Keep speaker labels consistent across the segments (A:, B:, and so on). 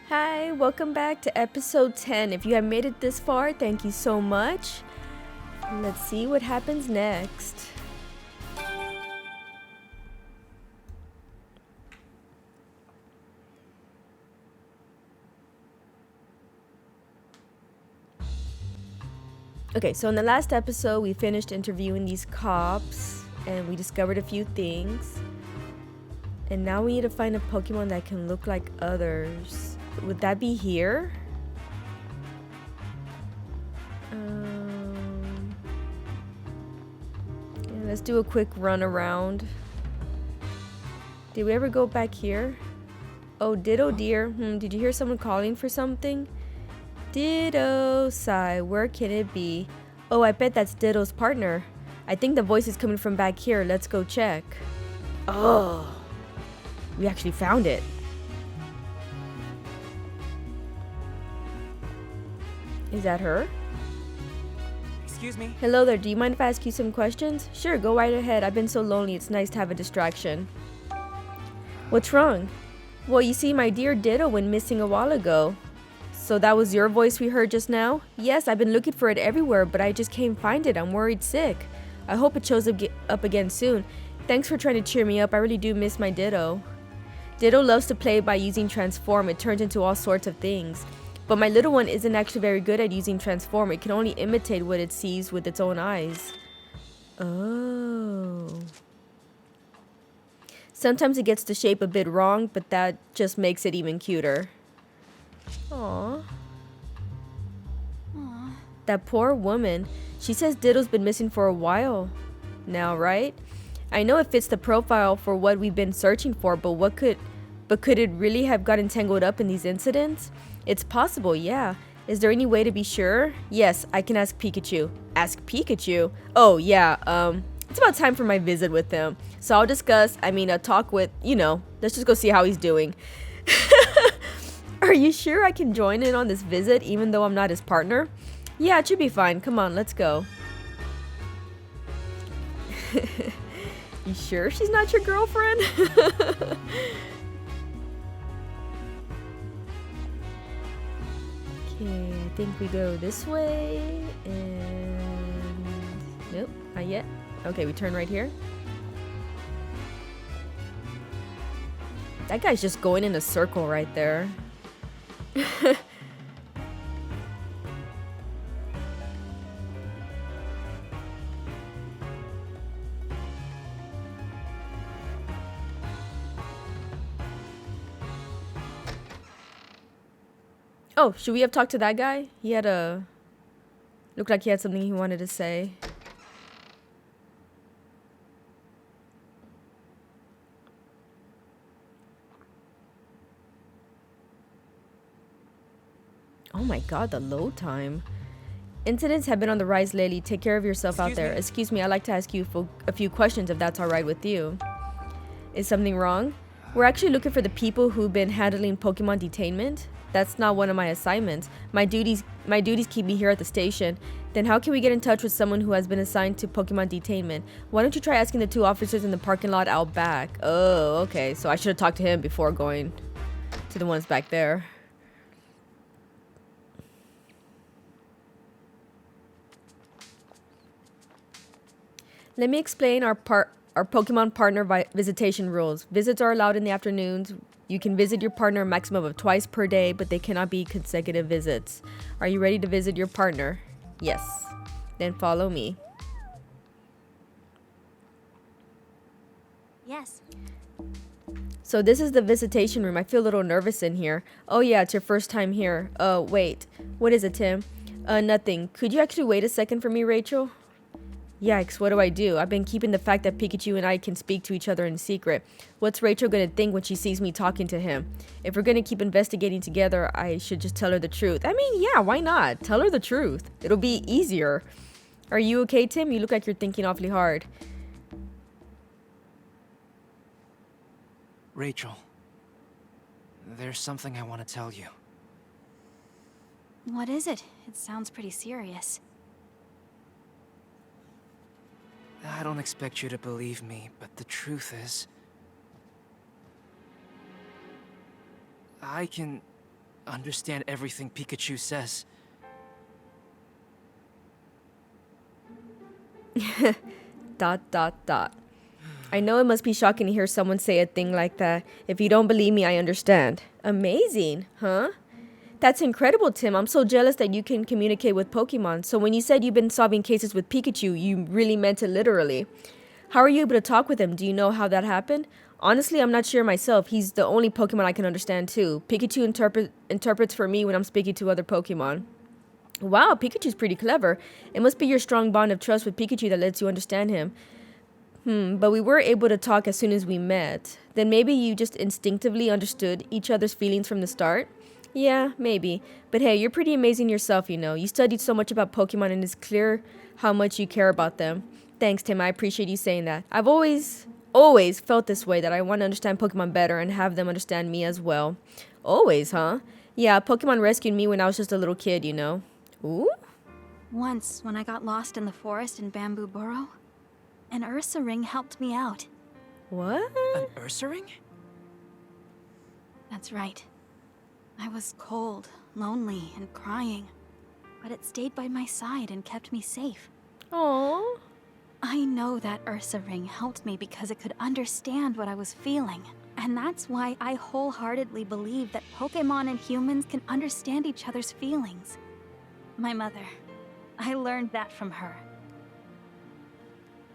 A: Hi, welcome back to episode 10. If you have made it this far, thank you so much. Let's see what happens next. Okay, so in the last episode, we finished interviewing these cops and we discovered a few things. And now we need to find a Pokemon that can look like others. Would that be here? Yeah, let's do a quick run around. Did we ever go back here? Oh, Ditto dear. Did you hear someone calling for something? Ditto, sigh, where can it be? Oh, I bet that's Ditto's partner. I think the voice is coming from back here. Let's go check. Oh, we actually found it. Is that her?
B: Excuse me?
A: Hello there, do you mind if I ask you some questions? Sure, go right ahead. I've been so lonely, it's nice to have a distraction. What's wrong? Well, you see, my dear Ditto went missing a while ago. So that was your voice we heard just now? Yes, I've been looking for it everywhere, but I just can't find it. I'm worried sick. I hope it shows up again soon. Thanks for trying to cheer me up. I really do miss my Ditto. Ditto loves to play by using Transform. It turns into all sorts of things. But my little one isn't actually very good at using Transform. It can only imitate what it sees with its own eyes. Oh. Sometimes it gets the shape a bit wrong, but that just makes it even cuter. Aww. That poor woman. She says Ditto's been missing for a while now, right? I know it fits the profile for what we've been searching for, but could it really have gotten tangled up in these incidents? It's possible, yeah. Is there any way to be sure? Yes, I can ask Pikachu. Ask Pikachu? Oh, yeah, it's about time for my visit with him. So I'll talk with, let's just go see how he's doing. Are you sure I can join in on this visit even though I'm not his partner? Yeah, it should be fine. Come on, let's go. You sure she's not your girlfriend? Okay, I think we go this way, and nope, not yet. Okay, we turn right here. That guy's just going in a circle right there. Oh, should we have talked to that guy? Looked like he had something he wanted to say. Oh my god, the load time. Incidents have been on the rise lately. Take care of yourself out there. Excuse me, I'd like to ask you a few questions if that's alright with you. Is something wrong? We're actually looking for the people who've been handling Pokemon detainment. That's not one of my assignments. My duties keep me here at the station. Then how can we get in touch with someone who has been assigned to Pokemon detainment? Why don't you try asking the two officers in the parking lot out back? Oh, okay. So I should have talked to him before going to the ones back there. Let me explain our Pokemon partner visitation rules. Visits are allowed in the afternoons. You can visit your partner a maximum of twice per day, but they cannot be consecutive visits. Are you ready to visit your partner? Yes. Then follow me.
C: Yes.
A: So this is the visitation room. I feel a little nervous in here. Oh yeah, it's your first time here. Wait. What is it, Tim? Nothing. Could you actually wait a second for me, Rachel? Yikes, what do I do? I've been keeping the fact that Pikachu and I can speak to each other in secret. What's Rachel gonna think when she sees me talking to him? If we're gonna keep investigating together, I should just tell her the truth. I mean, yeah, why not? Tell her the truth. It'll be easier. Are you okay, Tim? You look like you're thinking awfully hard.
B: Rachel, there's something I want to tell you.
C: What is it? It sounds pretty serious.
B: I don't expect you to believe me, but the truth is... I can understand everything Pikachu says.
A: Dot, dot, dot. I know it must be shocking to hear someone say a thing like that. If you don't believe me, I understand. Amazing, huh? That's incredible, Tim. I'm so jealous that you can communicate with Pokemon. So when you said you've been solving cases with Pikachu, you really meant it literally. How are you able to talk with him? Do you know how that happened? Honestly, I'm not sure myself. He's the only Pokemon I can understand too. Pikachu interprets for me when I'm speaking to other Pokemon. Wow, Pikachu's pretty clever. It must be your strong bond of trust with Pikachu that lets you understand him. But we were able to talk as soon as we met. Then maybe you just instinctively understood each other's feelings from the start? Yeah, maybe. But hey, you're pretty amazing yourself, you know. You studied so much about Pokemon and it's clear how much you care about them. Thanks, Tim. I appreciate you saying that. I've always felt this way, that I want to understand Pokemon better and have them understand me as well. Always, huh? Yeah, Pokemon rescued me when I was just a little kid, you know. Ooh?
C: Once, when I got lost in the forest in Bamboo Burrow, an Ursa ring helped me out.
A: What?
B: An Ursa ring?
C: That's right. I was cold, lonely, and crying, but it stayed by my side and kept me safe.
A: Aww.
C: I know that Ursa ring helped me because it could understand what I was feeling. And that's why I wholeheartedly believe that Pokemon and humans can understand each other's feelings. My mother, I learned that from her.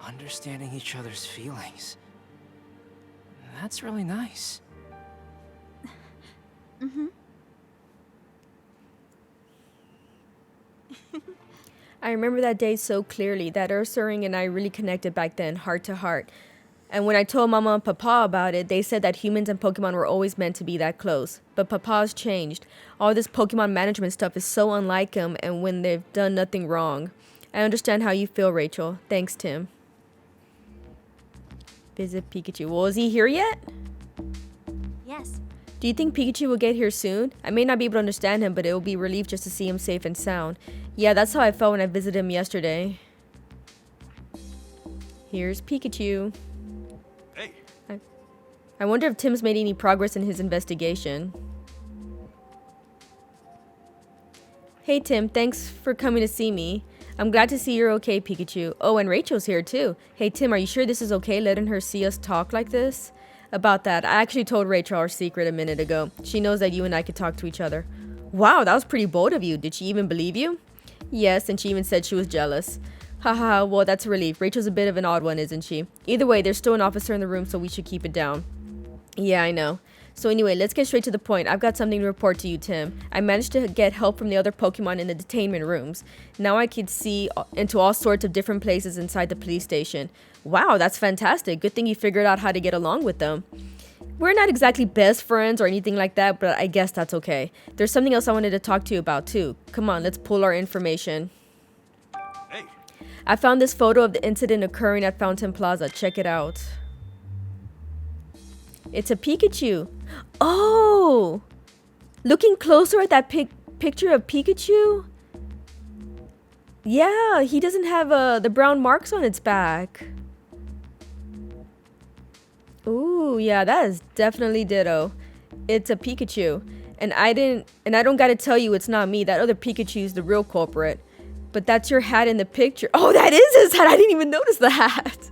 B: Understanding each other's feelings. That's really nice.
C: Mm-hmm.
A: I remember that day so clearly. That Ursa ring and I really connected back then, heart to heart. And when I told Mama and Papa about it, they said that humans and Pokemon were always meant to be that close. But Papa's changed. All this Pokemon management stuff is so unlike him, and when they've done nothing wrong. I understand how you feel, Rachel. Thanks, Tim. Visit Pikachu. Well, is he here yet?
C: Yes.
A: Do you think Pikachu will get here soon? I may not be able to understand him, but it will be a relief just to see him safe and sound. Yeah, that's how I felt when I visited him yesterday. Here's Pikachu.
D: Hey.
A: I wonder if Tim's made any progress in his investigation. Hey Tim, thanks for coming to see me. I'm glad to see you're okay, Pikachu. Oh, and Rachel's here too. Hey Tim, are you sure this is okay letting her see us talk like this? About that, I actually told Rachel our secret a minute ago. She knows that you and I could talk to each other. Wow, that was pretty bold of you. Did she even believe you? Yes, and she even said she was jealous. Haha, well that's a relief. Rachel's a bit of an odd one, isn't she? Either way, there's still an officer in the room, so we should keep it down. Yeah, I know. So anyway, let's get straight to the point. I've got something to report to you, Tim. I managed to get help from the other Pokemon in the detainment rooms. Now I can see into all sorts of different places inside the police station. Wow, that's fantastic. Good thing you figured out how to get along with them. We're not exactly best friends or anything like that, but I guess that's okay. There's something else I wanted to talk to you about too. Come on, let's pull our information.
D: Hey.
A: I found this photo of the incident occurring at Fountain Plaza. Check it out. It's a Pikachu. Oh! Looking closer at that picture of Pikachu? Yeah, he doesn't have the brown marks on its back. Ooh, yeah, that is definitely Ditto. It's a Pikachu. And I don't gotta tell you it's not me. That other Pikachu's the real culprit. But that's your hat in the picture. Oh, that is his hat. I didn't even notice the hat.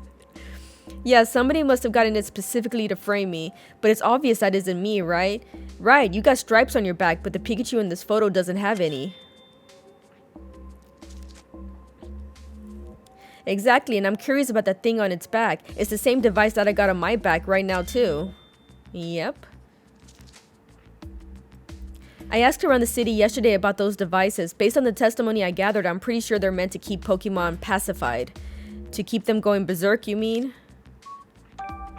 A: Yeah, somebody must have gotten it specifically to frame me, but it's obvious that isn't me, right? Right, you got stripes on your back, but the Pikachu in this photo doesn't have any. Exactly, and I'm curious about that thing on its back. It's the same device that I got on my back right now, too. Yep. I asked around the city yesterday about those devices. Based on the testimony I gathered, I'm pretty sure they're meant to keep Pokemon pacified. To keep them going berserk, you mean?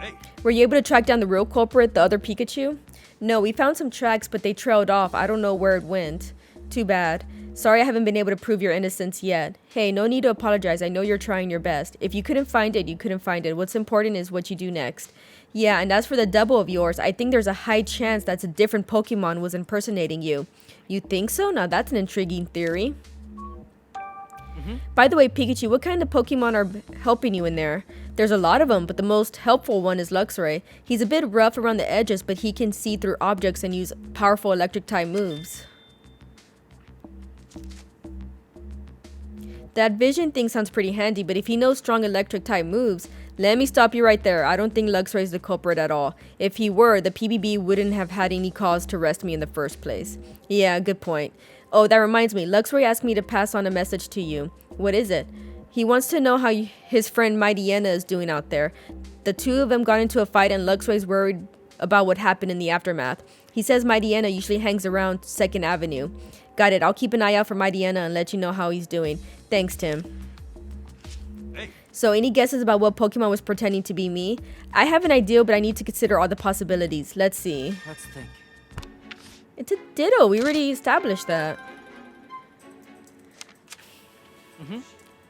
D: Hey.
A: Were you able to track down the real culprit, the other Pikachu? No, we found some tracks, but they trailed off. I don't know where it went. Too bad. Sorry I haven't been able to prove your innocence yet. Hey, no need to apologize. I know you're trying your best. If you couldn't find it, you couldn't find it. What's important is what you do next. Yeah, and as for the double of yours, I think there's a high chance that's a different Pokemon was impersonating you. You think so? Now that's an intriguing theory. By the way, Pikachu, what kind of Pokemon are helping you in there? There's a lot of them, but the most helpful one is Luxray. He's a bit rough around the edges, but he can see through objects and use powerful electric-type moves. That vision thing sounds pretty handy, but if he knows strong electric-type moves, let me stop you right there. I don't think Luxray is the culprit at all. If he were, the PBB wouldn't have had any cause to arrest me in the first place. Yeah, good point. Oh, that reminds me. Luxray asked me to pass on a message to you. What is it? He wants to know how his friend Mightyena is doing out there. The two of them got into a fight and Luxray's worried about what happened in the aftermath. He says Mightyena usually hangs around 2nd Avenue. Got it. I'll keep an eye out for Mightyena and let you know how he's doing. Thanks, Tim.
D: Hey.
A: So, any guesses about what Pokemon was pretending to be me? I have an idea, but I need to consider all the possibilities. Let's see.
B: Let's think.
A: It's a Ditto. We already established that.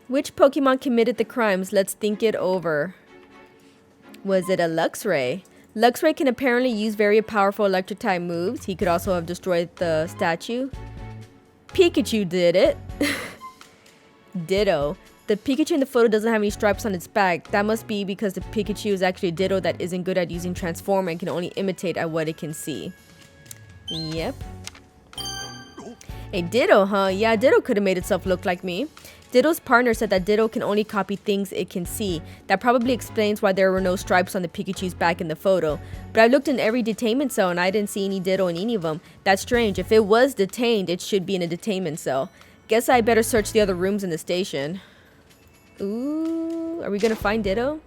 A: Which Pokemon committed the crimes? Let's think it over. Was it a Luxray? Luxray can apparently use very powerful electric type moves. He could also have destroyed the statue. Pikachu did it. Ditto. The Pikachu in the photo doesn't have any stripes on its back. That must be because the Pikachu is actually a Ditto that isn't good at using Transform and can only imitate at what it can see. Yep. A Ditto, huh? Yeah, Ditto could have made itself look like me. Ditto's partner said that Ditto can only copy things it can see. That probably explains why there were no stripes on the Pikachu's back in the photo. But I looked in every detainment cell and I didn't see any Ditto in any of them. That's strange. If it was detained, it should be in a detainment cell. Guess I better search the other rooms in the station. Ooh, are we gonna find Ditto?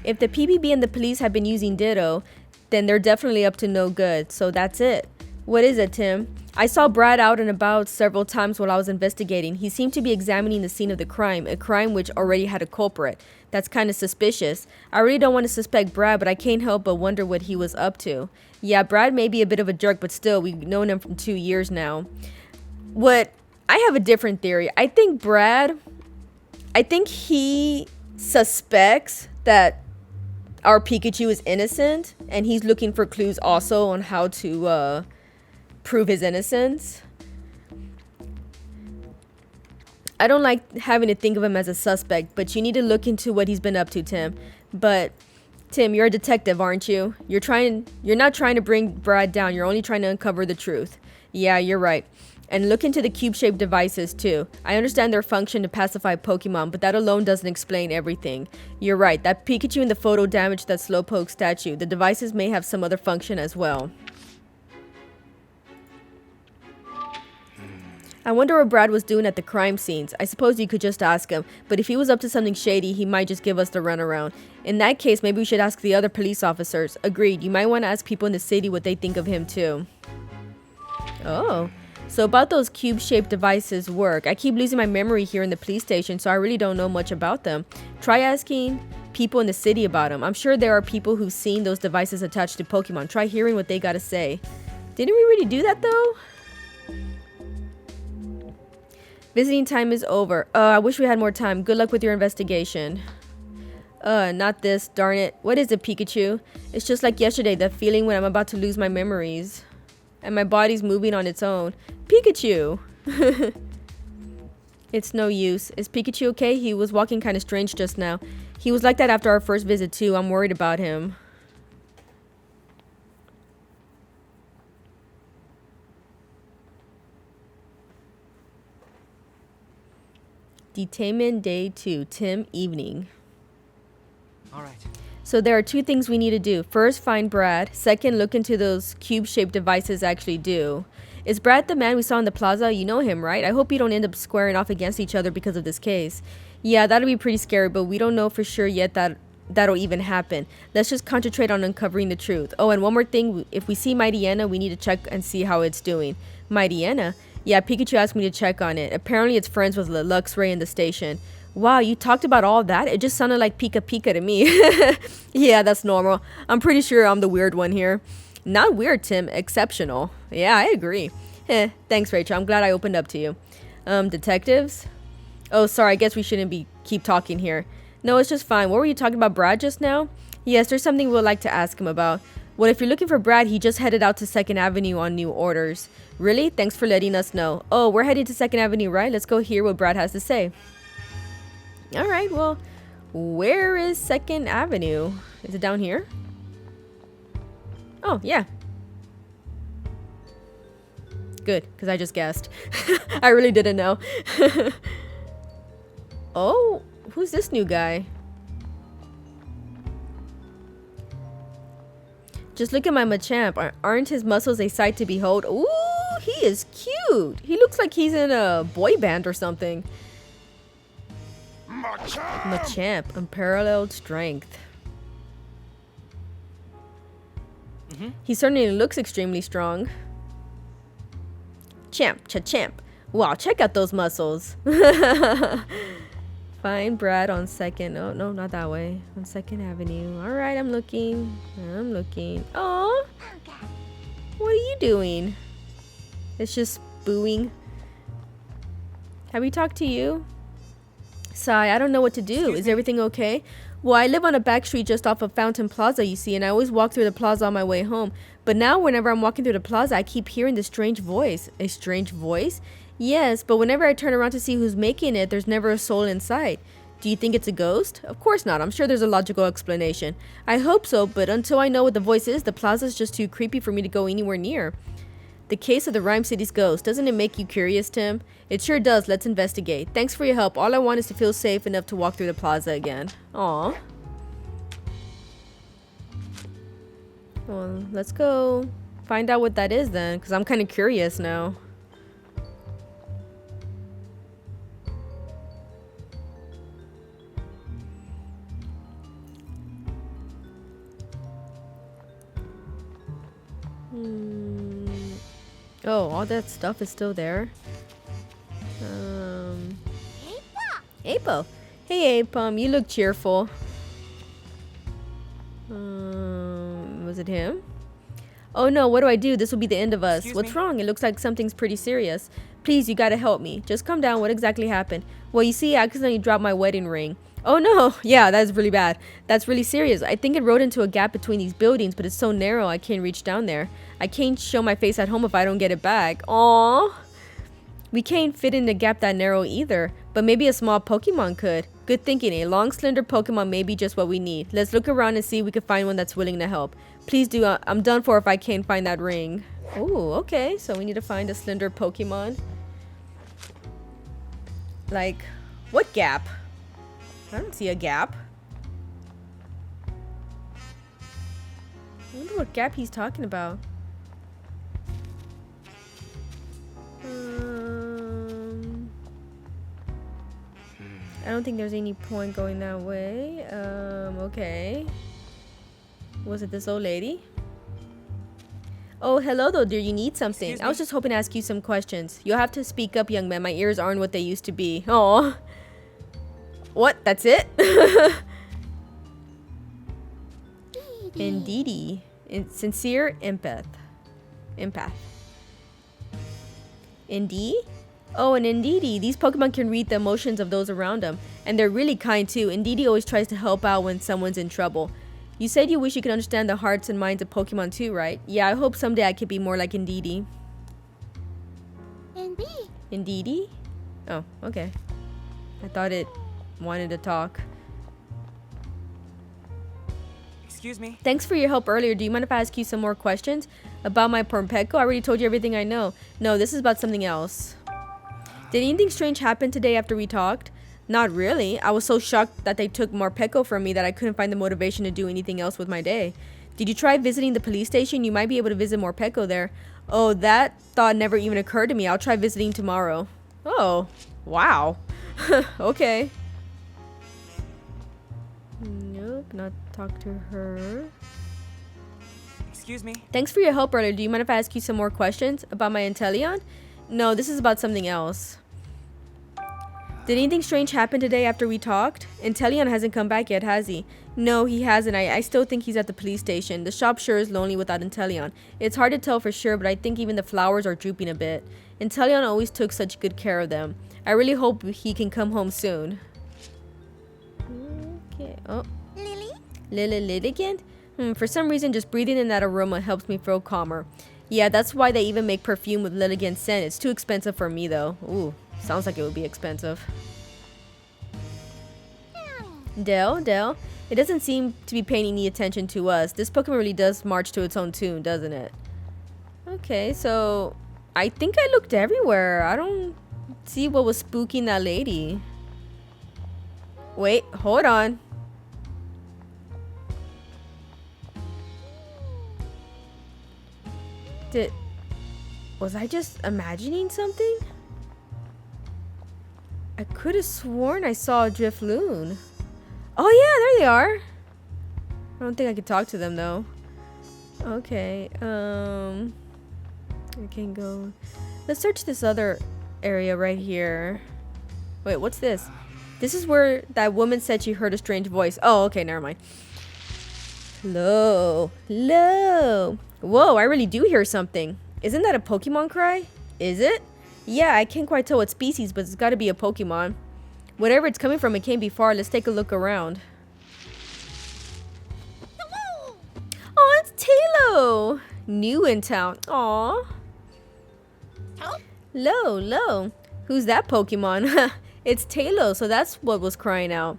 A: If the PBB and the police have been using Ditto, then they're definitely up to no good. So that's it. What is it, Tim? I saw Brad out and about several times while I was investigating. He seemed to be examining the scene of the crime, a crime which already had a culprit. That's kind of suspicious. I really don't want to suspect Brad, but I can't help but wonder what he was up to. Yeah, Brad may be a bit of a jerk, but still, we've known him for 2 years now. I have a different theory. I think he suspects that our Pikachu is innocent, and he's looking for clues also on how to prove his innocence. I don't like having to think of him as a suspect, but you need to look into what he's been up to, Tim. But Tim, you're a detective, aren't you? You're not trying to bring Brad down. You're only trying to uncover the truth. Yeah, you're right. And look into the cube-shaped devices too. I understand their function to pacify Pokemon, but that alone doesn't explain everything. You're right, that Pikachu in the photo damaged that Slowpoke statue. The devices may have some other function as well. I wonder what Brad was doing at the crime scenes. I suppose you could just ask him, but if he was up to something shady, he might just give us the runaround. In that case, maybe we should ask the other police officers. Agreed, you might want to ask people in the city what they think of him too. Oh. So about those cube-shaped devices work. I keep losing my memory here in the police station, so I really don't know much about them. Try asking people in the city about them. I'm sure there are people who've seen those devices attached to Pokemon. Try hearing what they gotta say. Didn't we really do that though? Visiting time is over. I wish we had more time. Good luck with your investigation. Not this, darn it. What is it, Pikachu? It's just like yesterday, that feeling when I'm about to lose my memories. And my body's moving on its own. Pikachu! It's no use. Is Pikachu okay? He was walking kind of strange just now. He was like that after our first visit too. I'm worried about him. Detainment Day 2. Tim, evening.
B: Alright.
A: So there are 2 things we need to do. First, find Brad. Second, look into those cube-shaped devices actually do. Is Brad the man we saw in the plaza? You know him, right? I hope you don't end up squaring off against each other because of this case. Yeah, that'll be pretty scary, but we don't know for sure yet that that'll even happen. Let's just concentrate on uncovering the truth. Oh, and one more thing. If we see Mightyena, we need to check and see how it's doing. Mightyena? Yeah, Pikachu asked me to check on it. Apparently it's friends with Luxray in the station. Wow, you talked about all that? It just sounded like Pika Pika to me. Yeah, that's normal. I'm pretty sure I'm the weird one here. Not weird, Tim. Exceptional. Yeah, I agree. Thanks, Rachel. I'm glad I opened up to you. Detectives? Oh, sorry. I guess we shouldn't keep talking here. No, it's just fine. What were you talking about, Brad, just now? Yes, there's something we would like to ask him about. Well, if you're looking for Brad, he just headed out to 2nd Avenue on new orders. Really? Thanks for letting us know. Oh, we're heading to 2nd Avenue, right? Let's go hear what Brad has to say. Alright, well, where is 2nd Avenue? Is it down here? Oh, yeah. Good, because I just guessed. I really didn't know. Oh, who's this new guy? Just look at my Machamp. Aren't his muscles a sight to behold? Ooh, he is cute. He looks like he's in a boy band or something. Machamp, unparalleled strength. He certainly looks extremely strong. Champ. Wow, check out those muscles. Find Brad on 2nd. Oh, no, not that way. On 2nd Avenue. All right, I'm looking. Oh, what are you doing? It's just booing. Have we talked to you? Sigh, I don't know what to do. Is everything okay? Well, I live on a back street just off of Fountain Plaza, you see, and I always walk through the plaza on my way home. But now, whenever I'm walking through the plaza, I keep hearing this strange voice. A strange voice? Yes, but whenever I turn around to see who's making it, there's never a soul in sight. Do you think it's a ghost? Of course not. I'm sure there's a logical explanation. I hope so, but until I know what the voice is, the plaza's just too creepy for me to go anywhere near. The case of the Rhyme City's ghost. Doesn't it make you curious, Tim? It sure does. Let's investigate. Thanks for your help. All I want is to feel safe enough to walk through the plaza again. Aw. Well, let's go find out what that is then, because I'm kind of curious now. Oh, all that stuff is still there. Apo. Hey, Apom, you look cheerful. Was it him? Oh no, what do I do? This will be the end of us. What's wrong? It looks like something's pretty serious. Please, you gotta help me. Just calm down. What exactly happened? Well, you see, I accidentally dropped my wedding ring. Oh no, yeah, that's really bad. That's really serious. I think it rode into a gap between these buildings, but it's so narrow I can't reach down there. I can't show my face at home if I don't get it back. Aww. We can't fit in the gap that narrow either, but maybe a small Pokemon could. Good thinking. A long, slender Pokemon may be just what we need. Let's look around and see if we can find one that's willing to help. Please do. I'm done for if I can't find that ring. Oh, okay. So we need to find a slender Pokemon. Like, what gap? I don't see a gap. I wonder what gap he's talking about. I don't think there's any point going that way. Okay. Was it this old lady? Oh, hello though, dear. You need something. I was just hoping to ask you some questions. You'll have to speak up, young man. My ears aren't what they used to be. Oh. What? That's it? Indeedy. Sincere empath. Indeed? Oh, and Indeedee. These Pokemon can read the emotions of those around them. And they're really kind too. Indeedee always tries to help out when someone's in trouble. You said you wish you could understand the hearts and minds of Pokemon too, right? Yeah, I hope someday I could be more like Indeedee. Indeedee? Oh, okay. I thought it wanted to talk.
B: Excuse me.
A: Thanks for your help earlier. Do you mind if I ask you some more questions? About my Pornpeko? I already told you everything I know. No, this is about something else. Did anything strange happen today after we talked? Not really. I was so shocked that they took Morpeko from me that I couldn't find the motivation to do anything else with my day. Did you try visiting the police station? You might be able to visit Morpeko there. Oh, that thought never even occurred to me. I'll try visiting tomorrow. Oh, wow. Okay. Nope, not talk to her.
B: Excuse me.
A: Thanks for your help earlier. Do you mind if I ask you some more questions about my Inteleon? No, this is about something else. Did anything strange happen today after we talked? Inteleon hasn't come back yet, has he? No, he hasn't. I still think he's at the police station. The shop sure is lonely without Inteleon. It's hard to tell for sure, but I think even the flowers are drooping a bit. Inteleon always took such good care of them. I really hope he can come home soon. Okay. Oh. Lily again? For some reason, just breathing in that aroma helps me feel calmer. Yeah, that's why they even make perfume with Lilligant scent. It's too expensive for me, though. Ooh, sounds like it would be expensive. Dell, it doesn't seem to be paying any attention to us. This Pokemon really does march to its own tune, doesn't it? Okay, so I think I looked everywhere. I don't see what was spooking that lady. Wait, hold on. Was I just imagining something? I could have sworn I saw a Drifloon. Oh yeah, there they are. I don't think I could talk to them though. Okay, I can go. Let's search this other area right here. Wait, what's this? This is where that woman said she heard a strange voice. Oh, okay, never mind. Hello. Whoa, I really do hear something. Isn't that a Pokemon cry? Is it? Yeah, I can't quite tell what species, but it's gotta be a Pokemon. Whatever it's coming from, it can't be far. Let's take a look around. Oh, it's Talo! New in town. Aw. Lo. Who's that Pokemon? It's Talo, so that's what was crying out.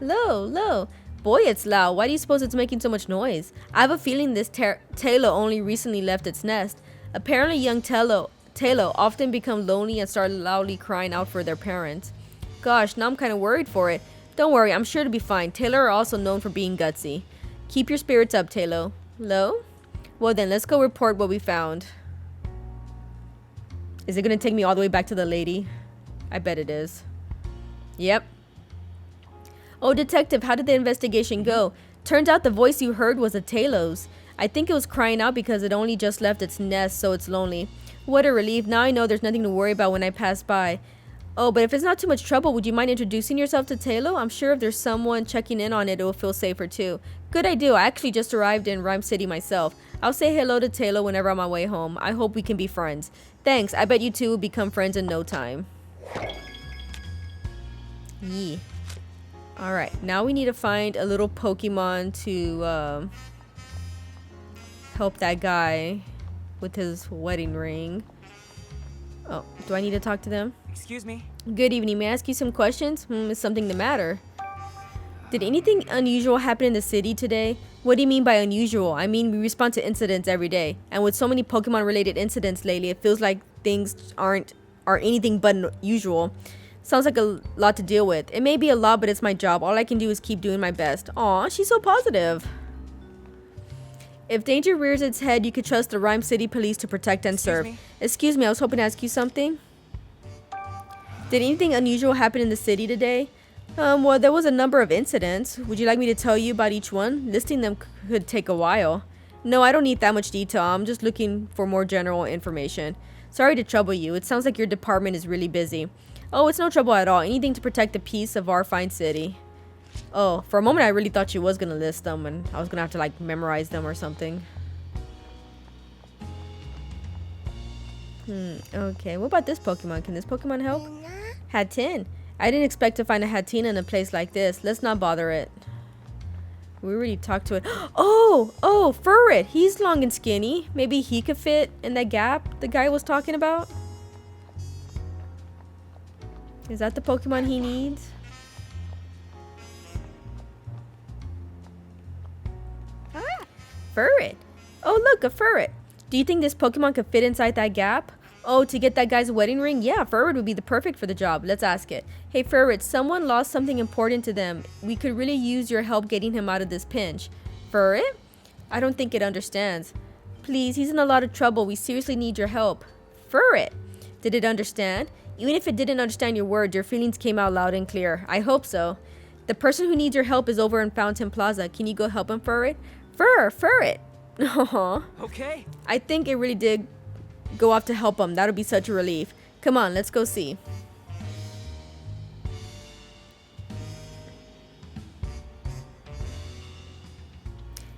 A: Lo. Boy, it's loud. Why do you suppose it's making so much noise? I have a feeling this Talo only recently left its nest. Apparently, young Talo often become lonely and start loudly crying out for their parents. Gosh, now I'm kind of worried for it. Don't worry, I'm sure to be fine. Talo are also known for being gutsy. Keep your spirits up, Talo. Lo? Well then, let's go report what we found. Is it gonna take me all the way back to the lady? I bet it is. Yep. Oh, detective, how did the investigation go? Turns out the voice you heard was a Talos. I think it was crying out because it only just left its nest, so it's lonely. What a relief. Now I know there's nothing to worry about when I pass by. Oh, but if it's not too much trouble, would you mind introducing yourself to Talo? I'm sure if there's someone checking in on it, it will feel safer too. Good idea. I actually just arrived in Rhyme City myself. I'll say hello to Talo whenever I'm on my way home. I hope we can be friends. Thanks. I bet you two will become friends in no time. Yee. Alright, now we need to find a little Pokemon to help that guy with his wedding ring. Oh, do I need to talk to them?
B: Excuse me?
A: Good evening. May I ask you some questions? Is something the matter? Did anything unusual happen in the city today? What do you mean by unusual? I mean, we respond to incidents every day. And with so many Pokemon-related incidents lately, it feels like things are anything but usual. Sounds like a lot to deal with. It may be a lot, but it's my job. All I can do is keep doing my best. Aw, she's so positive. If danger rears its head, you could trust the Rhyme City Police to protect and serve. Excuse me, I was hoping to ask you something. Did anything unusual happen in the city today? Well, there was a number of incidents. Would you like me to tell you about each one? Listing them could take a while. No, I don't need that much detail. I'm just looking for more general information. Sorry to trouble you. It sounds like your department is really busy. Oh, it's no trouble at all. Anything to protect the peace of our fine city. Oh, for a moment I really thought she was gonna list them and I was gonna have to like memorize them or something. Okay, what about this Pokemon? Can this Pokemon help? Hatin. I didn't expect to find a Hatina in a place like this. Let's not bother it. We already talked to it. Oh, Furret. He's long and skinny. Maybe he could fit in that gap the guy was talking about. Is that the Pokemon he needs? Furret. Oh, look, a Furret. Do you think this Pokemon could fit inside that gap? Oh, to get that guy's wedding ring? Yeah, Furret would be the perfect for the job. Let's ask it. Hey, Furret, someone lost something important to them. We could really use your help getting him out of this pinch. Furret? I don't think it understands. Please, he's in a lot of trouble. We seriously need your help. Furret. Did it understand? Even if it didn't understand your words, your feelings came out loud and clear. I hope so. The person who needs your help is over in Fountain Plaza. Can you go help him, Furret? Furret. Aww.
B: Okay.
A: I think it really did go off to help him. That'll be such a relief. Come on, let's go see.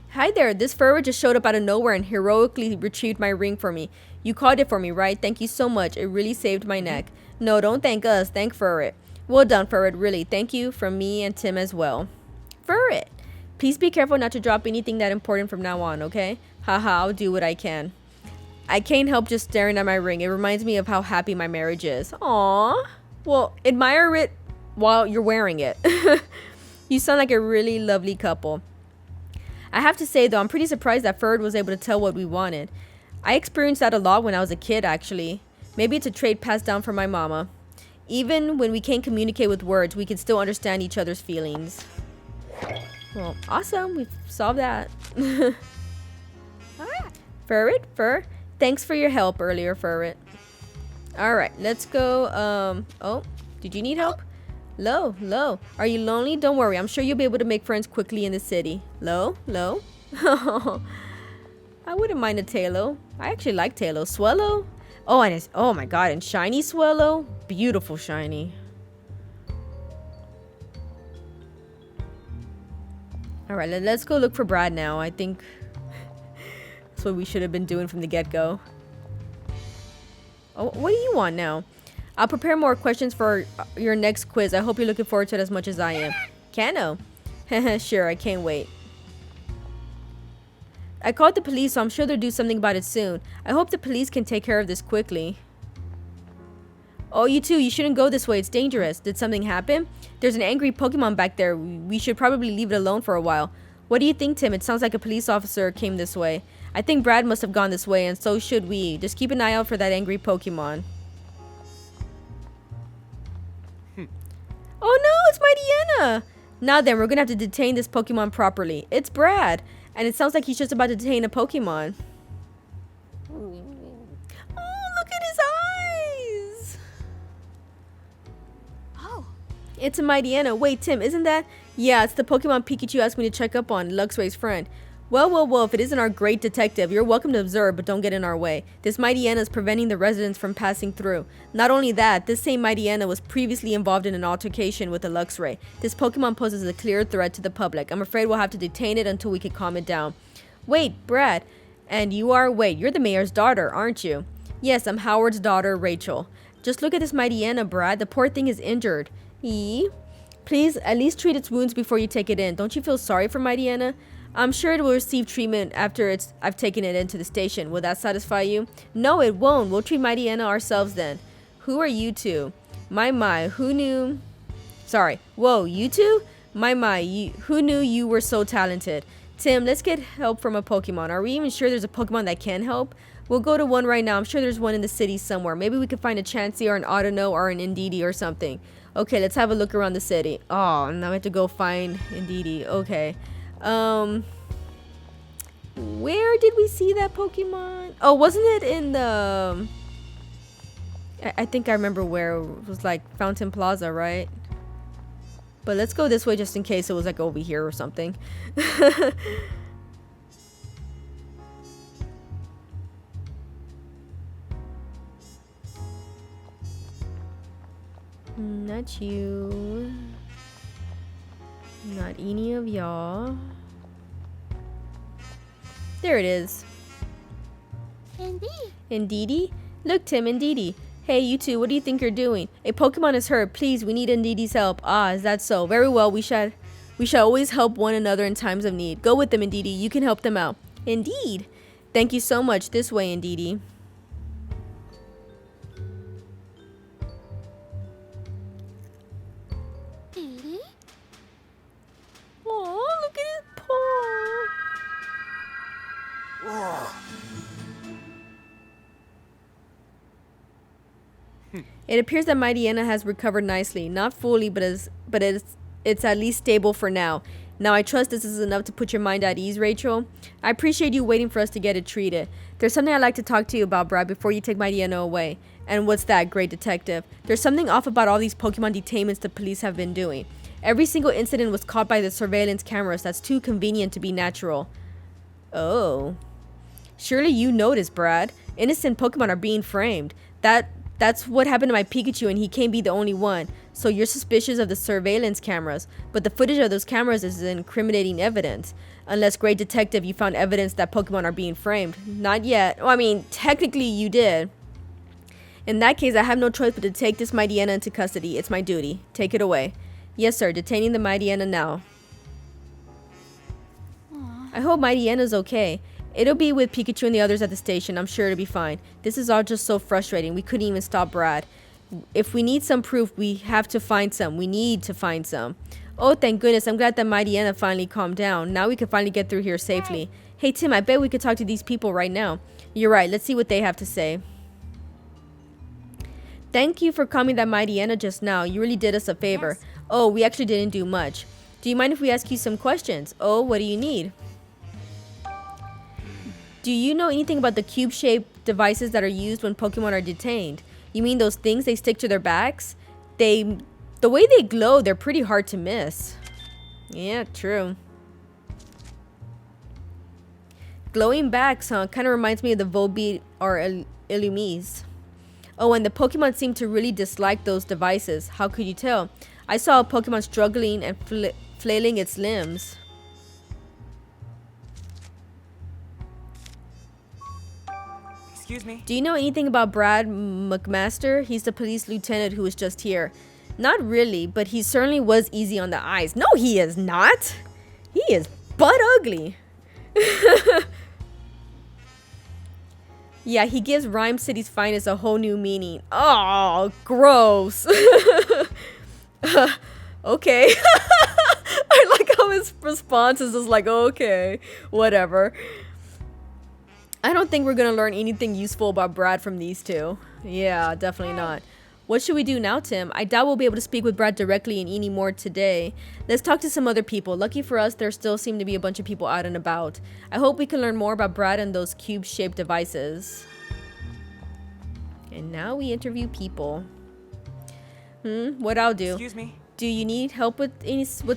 A: Hi there, this Furret just showed up out of nowhere and heroically retrieved my ring for me. You called it for me, right? Thank you so much. It really saved my neck. No, don't thank us. Thank Furret. Well done, Furret. Really. Thank you from me and Tim as well. Furret. Please be careful not to drop anything that important from now on, okay? Haha, I'll do what I can. I can't help just staring at my ring. It reminds me of how happy my marriage is. Aww. Well, admire it while you're wearing it. You sound like a really lovely couple. I have to say, though, I'm pretty surprised that Ferd was able to tell what we wanted. I experienced that a lot when I was a kid, actually. Maybe it's a trait passed down from my mama. Even when we can't communicate with words, we can still understand each other's feelings. Well, awesome. We've solved that. Fur. Thanks for your help earlier, Furret. Alright, let's go. Oh, did you need help? Lo. Are you lonely? Don't worry. I'm sure you'll be able to make friends quickly in the city. Lo. I wouldn't mind a Talo. I actually like Talo. Swellow? Oh, and it's, oh my god, and shiny Swellow? Beautiful shiny. Alright, let's go look for Brad now. I think that's what we should have been doing from the get-go. Oh, what do you want now? I'll prepare more questions for your next quiz. I hope you're looking forward to it as much as I am. Cano. Sure, I can't wait. I called the police, so I'm sure they'll do something about it soon. I hope the police can take care of this quickly. Oh, you too. You shouldn't go this way. It's dangerous. Did something happen? There's an angry Pokemon back there. We should probably leave it alone for a while. What do you think, Tim? It sounds like a police officer came this way. I think Brad must have gone this way, and so should we. Just keep an eye out for that angry Pokemon. Oh no, it's Mightyena! Now then, we're gonna have to detain this Pokemon properly. It's Brad, and it sounds like he's just about to detain a Pokemon. Oh, look at his eyes!
C: Oh.
A: It's a Mightyena. Wait, Tim, isn't that? Yeah, it's the Pokemon Pikachu asked me to check up on, Luxray's friend. Well, if it isn't our great detective, you're welcome to observe, but don't get in our way. This Mightyena is preventing the residents from passing through. Not only that, this same Mightyena was previously involved in an altercation with a Luxray. This Pokemon poses a clear threat to the public. I'm afraid we'll have to detain it until we can calm it down. Wait, Brad. And you are? Wait, you're the mayor's daughter, aren't you? Yes, I'm Howard's daughter, Rachel. Just look at this Mightyena, Brad. The poor thing is injured. Please, at least treat its wounds before you take it in. Don't you feel sorry for Mightyena? I'm sure it will receive treatment after I've taken it into the station. Will that satisfy you? No, it won't. We'll treat Mightyena ourselves then. Who are you two? My, who knew? Sorry. Whoa, you two? My, who knew you were so talented? Tim, let's get help from a Pokemon. Are we even sure there's a Pokemon that can help? We'll go to one right now. I'm sure there's one in the city somewhere. Maybe we could find a Chansey or an Audino or an Indeedee or something. Okay, let's have a look around the city. Oh, now I have to go find Indeedee. Okay. Where did we see that Pokemon? Oh, wasn't it in the... I think I remember where. It was like Fountain Plaza, right? But let's go this way just in case it was like over here or something. Not you. Not any of y'all. There it is. Indeedee? Look, Tim, Indeedee. Hey, you two, what do you think you're doing? A Pokemon is hurt. Please, we need Indeedee's help. Ah, is that so? Very well, we shall always help one another in times of need. Go with them, Indeedee. You can help them out. Indeed. Thank you so much. This way, Indeedee. Oh, look at his paw.
D: Whoa.
A: It appears that Mightyena has recovered nicely. Not fully, but it's at least stable for now. Now, I trust this is enough to put your mind at ease, Rachel. I appreciate you waiting for us to get it treated. There's something I'd like to talk to you about, Brad, before you take Mightyena away. And what's that, great detective? There's something off about all these Pokemon detainments the police have been doing. Every single incident was caught by the surveillance cameras. That's too convenient to be natural. Oh. Surely you noticed, Brad. Innocent Pokemon are being framed. That's what happened to my Pikachu, and he can't be the only one. So you're suspicious of the surveillance cameras, but the footage of those cameras is incriminating evidence. Unless, great detective, you found evidence that Pokemon are being framed. Not yet. Well, I mean, technically you did. In that case, I have no choice but to take this Mightyena into custody. It's my duty. Take it away. Yes, sir. Detaining the Mightyena now. I hope Mighty-Anna's okay. It'll be with Pikachu and the others at the station. I'm sure it'll be fine. This is all just so frustrating. We couldn't even stop Brad. If we need some proof, we have to find some. We need to find some. Oh, thank goodness. I'm glad that Mighty-Anna finally calmed down. Now we can finally get through here safely. Hey, Tim, I bet we could talk to these people right now. You're right. Let's see what they have to say. Thank you for calming that Mighty-Anna just now. You really did us a favor.
C: Yes.
A: Oh, we actually didn't do much. Do you mind if we ask you some questions? Oh, what do you need? Do you know anything about the cube-shaped devices that are used when Pokemon are detained? You mean those things they stick to their backs? The way they glow, they're pretty hard to miss. Yeah, true. Glowing backs, huh? Kind of reminds me of the Volbeat or Illumise. Oh, and the Pokemon seem to really dislike those devices. How could you tell? I saw a Pokemon struggling and flailing its limbs.
B: Excuse me?
A: Do you know anything about Brad McMaster? He's the police lieutenant who was just here. Not really, but he certainly was easy on the eyes. No, he is not. He is butt ugly. Yeah, he gives Rhyme City's finest a whole new meaning. Oh, gross. Okay. I like how his response is just like, okay, whatever. I don't think we're going to learn anything useful about Brad from these two. Yeah, definitely not. What should we do now, Tim? I doubt we'll be able to speak with Brad directly any more today. Let's talk to some other people. Lucky for us, there still seem to be a bunch of people out and about. I hope we can learn more about Brad and those cube-shaped devices. And now we interview people. What I'll do?
B: Excuse me?
A: Do you need help with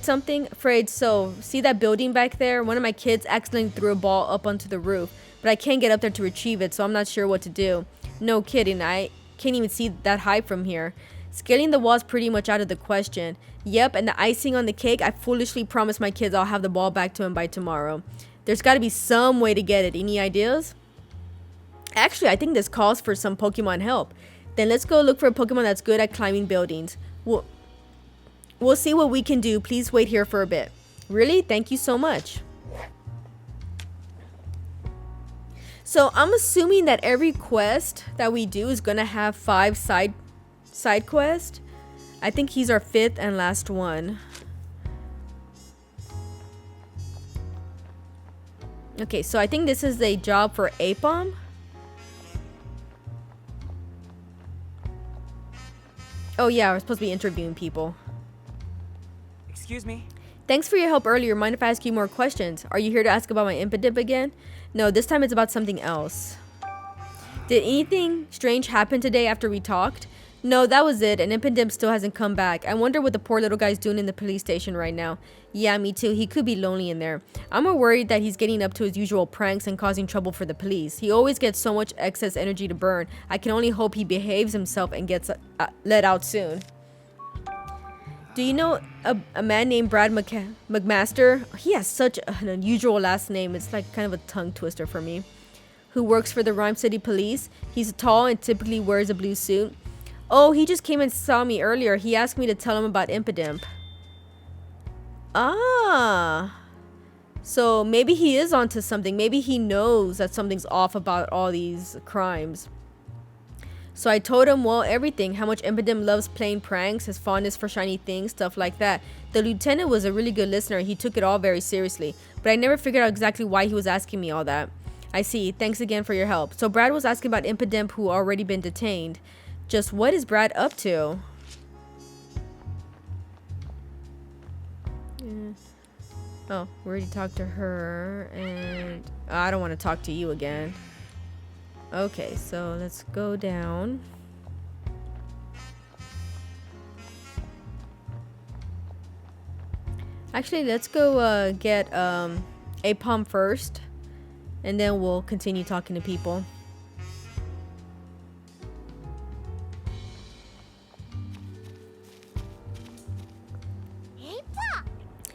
A: something? Afraid so. See that building back there? One of my kids accidentally threw a ball up onto the roof, but I can't get up there to retrieve it, so I'm not sure what to do. No kidding, I can't even see that high from here. Scaling the wall is pretty much out of the question. Yep, and the icing on the cake, I foolishly promised my kids I'll have the ball back to him by tomorrow. There's got to be some way to get it. Any ideas? Actually, I think this calls for some Pokemon help. Then let's go look for a Pokemon that's good at climbing buildings. We'll see what we can do. Please wait here for a bit. Really? Thank you so much. So I'm assuming that every quest that we do is gonna have 5 side quests. I think he's our 5th and last one. Okay, so I think this is a job for Apom. Oh yeah, we're supposed to be interviewing people.
B: Excuse me?
A: Thanks for your help earlier. Mind if I ask you more questions? Are you here to ask about my Impidimp again? No, this time it's about something else. Did anything strange happen today after we talked? No, that was it, and Impidimp still hasn't come back. I wonder what the poor little guy's doing in the police station right now. Yeah, me too. He could be lonely in there. I'm more worried that he's getting up to his usual pranks and causing trouble for the police. He always gets so much excess energy to burn. I can only hope he behaves himself and gets let out soon. Do you know a man named Brad McMaster? He has such an unusual last name. It's like kind of a tongue twister for me. Who works for the Rhyme City Police. He's tall and typically wears a blue suit. Oh, he just came and saw me earlier. He asked me to tell him about Impidimp. Ah. So maybe he is onto something. Maybe he knows that something's off about all these crimes. So I told him, well, everything. How much Impidimp loves playing pranks, his fondness for shiny things, stuff like that. The lieutenant was a really good listener. He took it all very seriously. But I never figured out exactly why he was asking me all that. I see. Thanks again for your help. So Brad was asking about Impidimp who already been detained. Just what is Brad up to? Oh, we already talked to her. And I don't want to talk to you again. Okay, so let's go down. Actually, let's go get Apom first, and then we'll continue talking to people.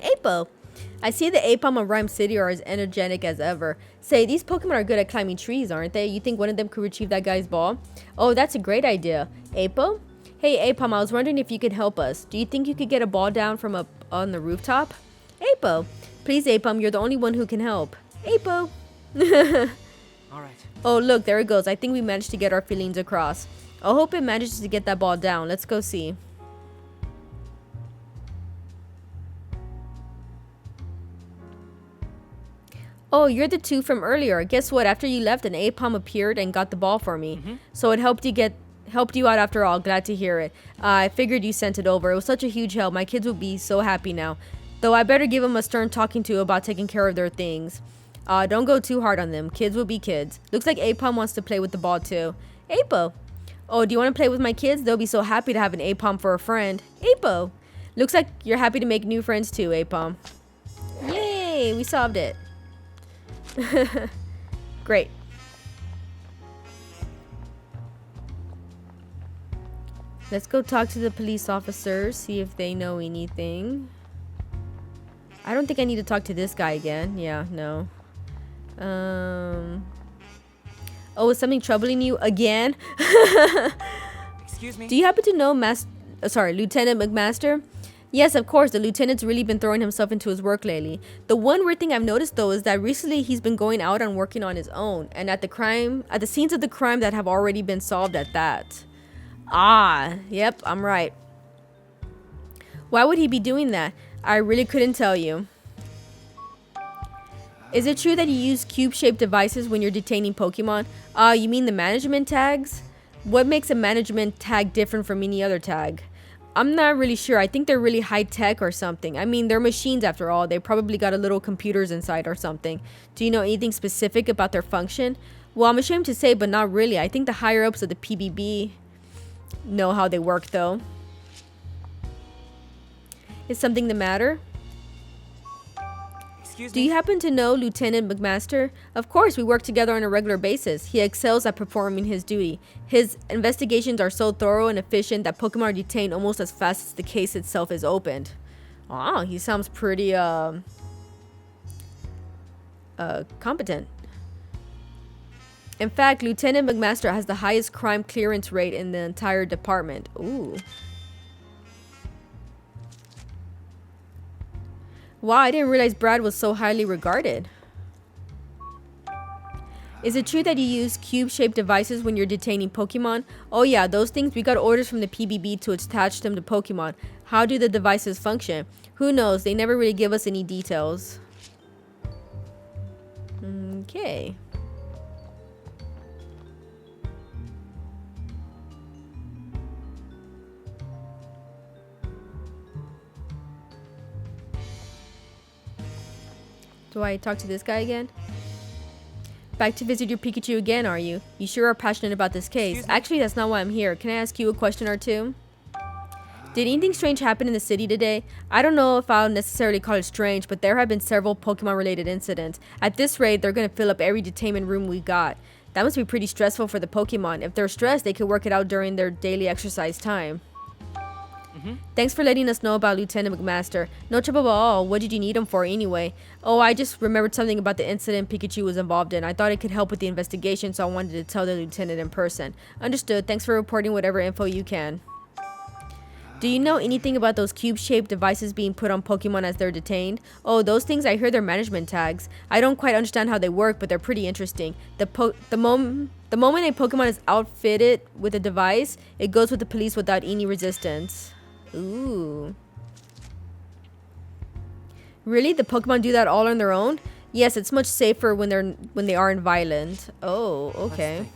A: Apo! I see the Apom of Rhyme City are as energetic as ever. Say, these Pokemon are good at climbing trees, aren't they? You think one of them could retrieve that guy's ball? Oh, that's a great idea. Apo? Hey, Apom, I was wondering if you could help us. Do you think you could get a ball down from up on the rooftop? Apo. Please, Apom, you're the only one who can help. Apo.
B: All right.
A: Oh, look, there it goes. I think we managed to get our feelings across. I hope it manages to get that ball down. Let's go see. Oh, you're the two from earlier. Guess what? After you left, an Apom appeared and got the ball for me. So it helped you out after all. Glad to hear it. I figured you sent it over. It was such a huge help. My kids will be so happy now. Though I better give them a stern talking to about taking care of their things. Don't go too hard on them. Kids will be kids. Looks like Apom wants to play with the ball too. Apo. Oh, do you want to play with my kids? They'll be so happy to have an Apom for a friend. Apo. Looks like you're happy to make new friends too, Apom. Yay, we solved it. Great. Let's go talk to the police officers, see if they know anything. I don't think I need to talk to this guy again. Yeah, no. Oh, is something troubling you again?
B: Excuse me?
A: Do you happen to know Lieutenant McMaster? Yes, of course. The lieutenant's really been throwing himself into his work lately. The one weird thing I've noticed though is that recently he's been going out and working on his own, and at the scenes of the crime that have already been solved at that. Ah, yep, I'm right. Why would he be doing that? I really couldn't tell you. Is it true that you use cube-shaped devices when you're detaining Pokemon? You mean the management tags? What makes a management tag different from any other tag? I'm not really sure. I think they're really high-tech or something. I mean, they're machines after all. They probably got a little computers inside or something. Do you know anything specific about their function? Well, I'm ashamed to say, but not really. I think the higher-ups of the PBB know how they work, though. Is something the matter? Do you happen to know Lieutenant McMaster? Of course, we work together on a regular basis. He excels at performing his duty. His investigations are so thorough and efficient that Pokemon are detained almost as fast as the case itself is opened. Oh, he sounds pretty, competent. In fact, Lieutenant McMaster has the highest crime clearance rate in the entire department. Ooh. Wow, I didn't realize Brad was so highly regarded. Is it true that you use cube-shaped devices when you're detaining Pokemon? Oh yeah, those things, we got orders from the PBB to attach them to Pokemon. How do the devices function? Who knows? They never really give us any details. Okay. Do I talk to this guy again? Back to visit your Pikachu again, are you? You sure are passionate about this case. Actually, that's not why I'm here. Can I ask you a question or two? Did anything strange happen in the city today? I don't know if I'll necessarily call it strange, but there have been several Pokemon-related incidents. At this rate, they're going to fill up every detainment room we got. That must be pretty stressful for the Pokemon. If they're stressed, they could work it out during their daily exercise time. Thanks for letting us know about Lieutenant McMaster. No trouble at all. What did you need him for anyway? Oh, I just remembered something about the incident Pikachu was involved in. I thought it could help with the investigation, so I wanted to tell the lieutenant in person. Understood. Thanks for reporting whatever info you can. Do you know anything about those cube-shaped devices being put on Pokemon as they're detained? Oh, those things, I hear they're management tags. I don't quite understand how they work, but they're pretty interesting. The moment a Pokemon is outfitted with a device, it goes with the police without any resistance. Ooh. Really? The Pokemon do that all on their own? Yes, it's much safer when they aren't violent. Oh, okay.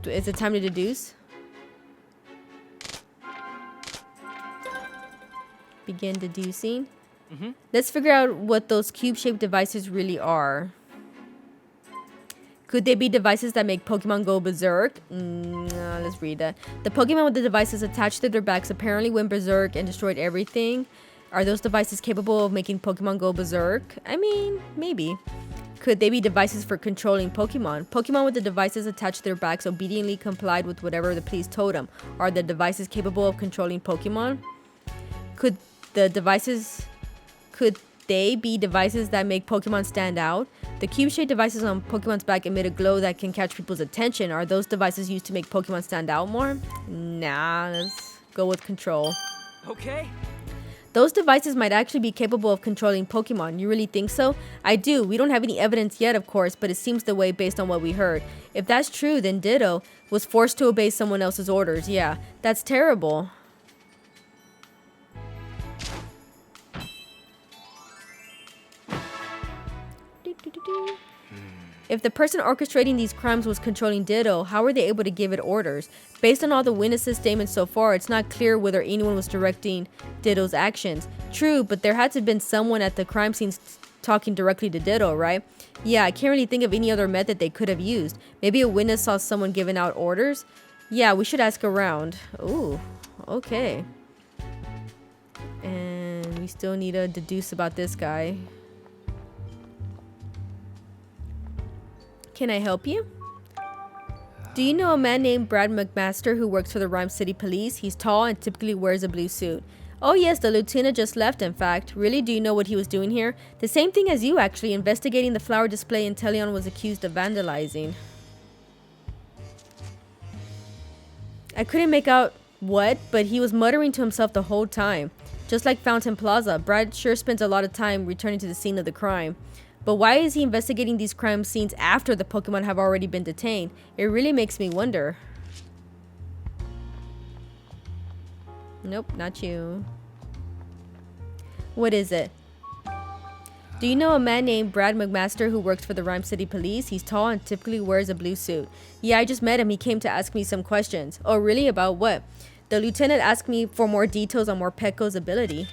A: Is it time to deduce? Begin deducing. Let's figure out what those cube-shaped devices really are. Could they be devices that make Pokemon go berserk? Let's read that. The Pokemon with the devices attached to their backs apparently went berserk and destroyed everything. Are those devices capable of making Pokemon go berserk? I mean, maybe. Could they be devices for controlling Pokemon? Pokemon with the devices attached to their backs obediently complied with whatever the police told them. Are the devices capable of controlling Pokemon? Could they be devices that make Pokemon stand out? The cube-shaped devices on Pokemon's back emit a glow that can catch people's attention. Are those devices used to make Pokemon stand out more? Nah, let's go with control.
B: Okay.
A: Those devices might actually be capable of controlling Pokemon. You really think so? I do. We don't have any evidence yet, of course, but it seems the way based on what we heard. If that's true, then Ditto was forced to obey someone else's orders. Yeah, that's terrible. If the person orchestrating these crimes was controlling Ditto, how were they able to give it orders? Based on all the witnesses' statements so far, it's not clear whether anyone was directing Ditto's actions. True, but there had to have been someone at the crime scene talking directly to Ditto, right? Yeah, I can't really think of any other method they could have used. Maybe a witness saw someone giving out orders? Yeah, we should ask around. Ooh, okay. And we still need to deduce about this guy. Can I help you? Do you know a man named Brad McMaster who works for the Rhyme City Police? He's tall and typically wears a blue suit. Oh yes, the lieutenant just left, in fact. Really, do you know what he was doing here? The same thing as you, actually, investigating the flower display Inteleon was accused of vandalizing. I couldn't make out what, but he was muttering to himself the whole time. Just like Fountain Plaza, Brad sure spends a lot of time returning to the scene of the crime. But why is he investigating these crime scenes after the Pokemon have already been detained? It really makes me wonder. Nope, not you. What is it? Do you know a man named Brad McMaster who works for the Rhyme City Police? He's tall and typically wears a blue suit. Yeah, I just met him. He came to ask me some questions. Oh, really? About what? The lieutenant asked me for more details on Morpeko's ability.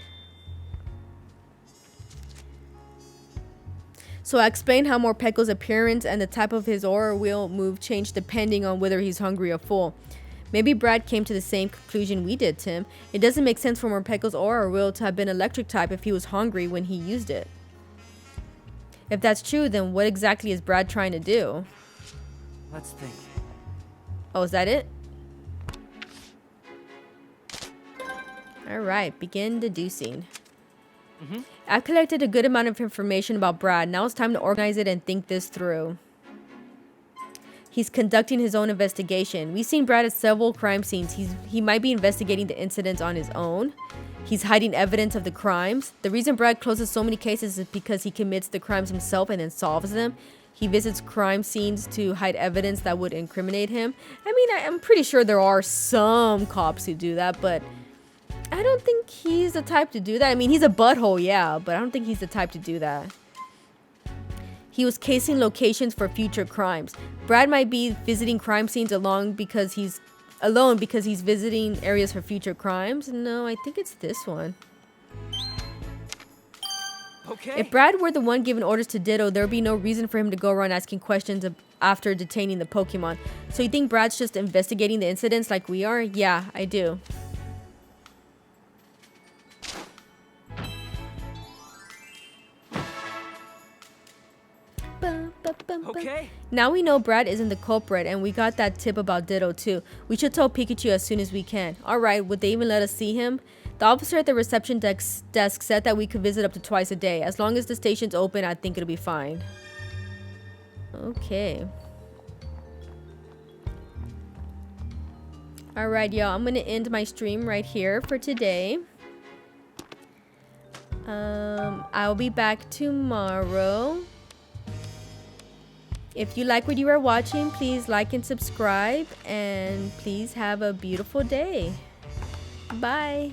A: So I explained how Morpeko's appearance and the type of his aura will move change depending on whether he's hungry or full. Maybe Brad came to the same conclusion we did, Tim. It doesn't make sense for Morpeko's aura will to have been electric type if he was hungry when he used it. If that's true, then what exactly is Brad trying to do?
B: Let's think.
A: Oh, is that it? Alright, begin deducing. I've collected a good amount of information about Brad. Now it's time to organize it and think this through. He's conducting his own investigation. We've seen Brad at several crime scenes. He might be investigating the incidents on his own. He's hiding evidence of the crimes. The reason Brad closes so many cases is because he commits the crimes himself and then solves them. He visits crime scenes to hide evidence that would incriminate him. I mean, I'm pretty sure there are some cops who do that, but I don't think he's the type to do that. I mean, he's a butthole, yeah, but I don't think he's the type to do that. He was casing locations for future crimes. Brad might be visiting crime scenes alone because he's visiting areas for future crimes. No, I think it's this one.
B: Okay.
A: If Brad were the one giving orders to Ditto, there would be no reason for him to go around asking questions after detaining the Pokemon. So you think Brad's just investigating the incidents like we are? Yeah, I do.
B: Okay.
A: Now we know Brad isn't the culprit, and we got that tip about Ditto too. We should tell Pikachu as soon as we can. Alright, would they even let us see him? The officer at the reception desk said that we could visit up to twice a day. As long as the station's open, I think it'll be fine. Okay. Alright, y'all. I'm gonna end my stream right here for today. I'll be back tomorrow. If you like what you are watching, please like and subscribe, and please have a beautiful day. Bye.